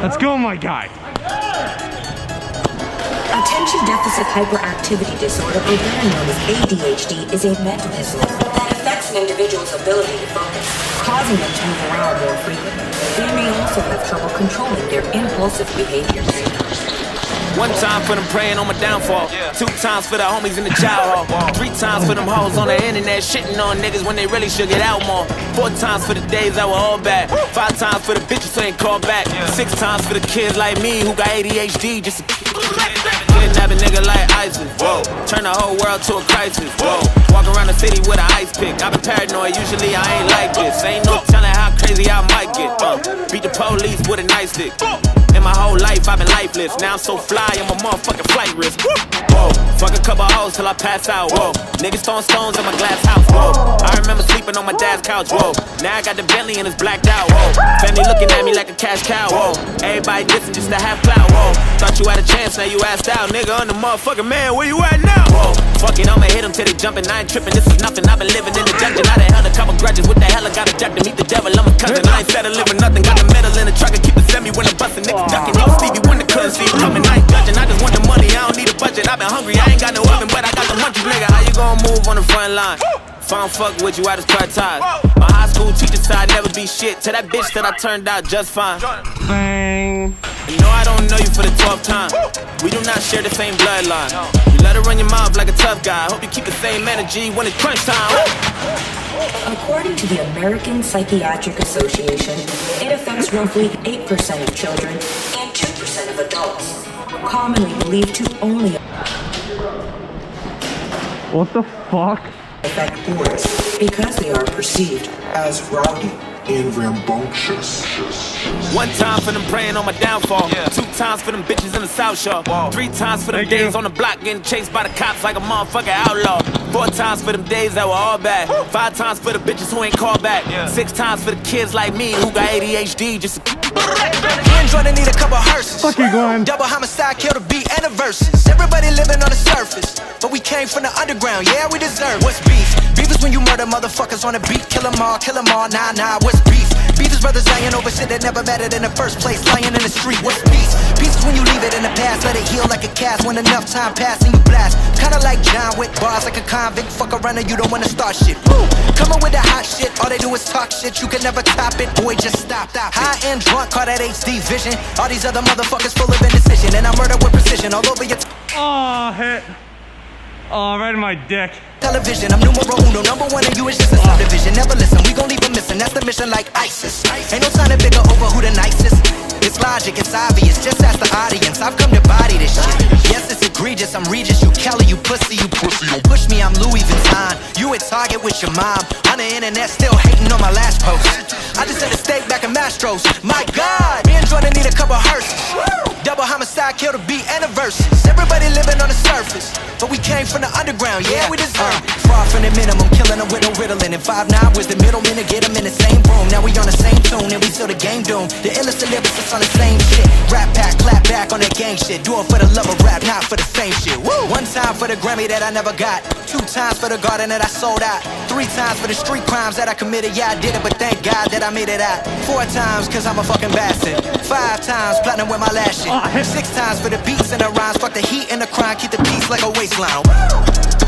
Let's go, my guy. Attention deficit hyperactivity disorder, or better known as ADHD, is a mental disorder that affects an individual's ability to focus, causing them to move around more frequently. They may also have trouble controlling their impulsive behaviors. One time for them praying on my downfall. 2 times for the homies in the child hall. 3 times for them hoes on the internet shitting on niggas when they really should get out more. 4 times for the days that were all bad. 5 times for the bitches who ain't called back. 6 times for the kids like me who got ADHD just to kidnap a nigga like ISIS. Whoa, turn the whole world to a crisis. Whoa, walk around the city with an ice pick. I've been paranoid, usually I ain't like this. Ain't no telling how crazy I might get. Beat the police with a nightstick. In my whole life, I've been lifeless. Now I'm so fly, I'm a motherfucking flight risk. Whoa, fuck a couple hoes till I pass out. Whoa, niggas throwing stones in my glass house. Whoa, I remember sleeping on my dad's couch. Whoa, now I got the Bentley and it's blacked out. Whoa, family looking at me like a cash cow. Whoa, everybody dissing just to have clout. Whoa, thought you had a chance, now you asked out. Nigga, I'm the motherfucking man, where you at now? Whoa, fuck it, I'ma hit them till they jumping. I ain't tripping, this is nothing. I've been living in the dungeon. I done held a couple grudges. What the hell I got a jack to meet the devil? I'm a cousin. I ain't settling with nothing. Got the metal in the truck and keep it semi when I'm busting. Niggas ducking. Yo, Stevie Wonder couldn't see me coming. I ain't judging. I just want the money. I don't need a budget. I've been hungry. I ain't got no oven, but I got the munchies. Nigga, how you gonna move on the front line? If I don't fuck with you, I just cut ties. My high school teacher said I'd never be shit. To that bitch that I turned out just fine. Bang. You know I don't know you for the 12th time. We do not share the same bloodline. You let her run your mouth like a tough guy. Hope you keep the same energy when it's crunch time. According to the American Psychiatric Association, it affects roughly 8% of children and 2% of adults, commonly believed to only What the fuck? affect boys because they are perceived as rowdy and rambunctious. 1 time for them praying on my downfall. 2 times for them bitches in the South Shore. 3 times for them days on the block getting chased by the cops like a motherfucking outlaw. 4 times for them days that were all bad. 5 times for the bitches who ain't called back. 6 times for the kids like me who got ADHD just to Jordan need a couple hearses. Fuck you, Glenn. Double homicide, kill the beat and the verses. Everybody living on the surface, but we came from the underground. Yeah, we deserve. What's beef? Beef is when you murder motherfuckers on the beat. Kill them all, nah, nah. What's beef? Beef is brothers lying over shit that never mattered in the first place. Lying in the street. What's peace? Peace is when you leave it in the past, let it heal like a cast. When enough time pass and you blast. Kinda like John Wick, bars like a convict. Fuck around and you don't wanna start shit. Woo! Coming with the hot shit, all they do is talk shit. You can never top it, boy, just stop. High and drunk, call that HD vision. All these other motherfuckers full of indecision, and I murder with precision all over your Oh, hit. Oh, right in my dick. television. I'm numero uno, number 1 and you is just a subdivision. Never listen, we gon' leave them missing. That's the mission like ISIS. Ain't no time to bigger over who the nicest. It's logic, it's obvious, just ask the audience. I've come to body this shit. Yes, it's egregious, I'm Regis, you Kelly, you pussy, you pussy. Don't push me, I'm Louis Vuitton. You at Target with your mom. On the internet, still hating on my last post. I just had a steak back in Mastro's. My God, me and Jordan need a couple hearses. Double homicide, kill the beat and the verses. Everybody living on the surface, but we came from the underground, yeah, we deserve. Far from the minimum, killing them with no riddling. And 5'9" was the middleman to get them in the same room. Now we on the same tune and we still the game doomed. The illest lyricists on the same shit. Rap pack, clap back on that gang shit. Do it for the love of rap, not for the fame shit. Woo! 1 time for the Grammy that I never got. 2 times for the garden that I sold out. 3 times for the street crimes that I committed. Yeah, I did it, but thank God that I made it out. 4 times cause I'm a fucking bastard. 5 times platinum with my last shit. 6 times for the beats and the rhymes. Fuck the heat and the crime. Keep the peace like a waistline. Woo!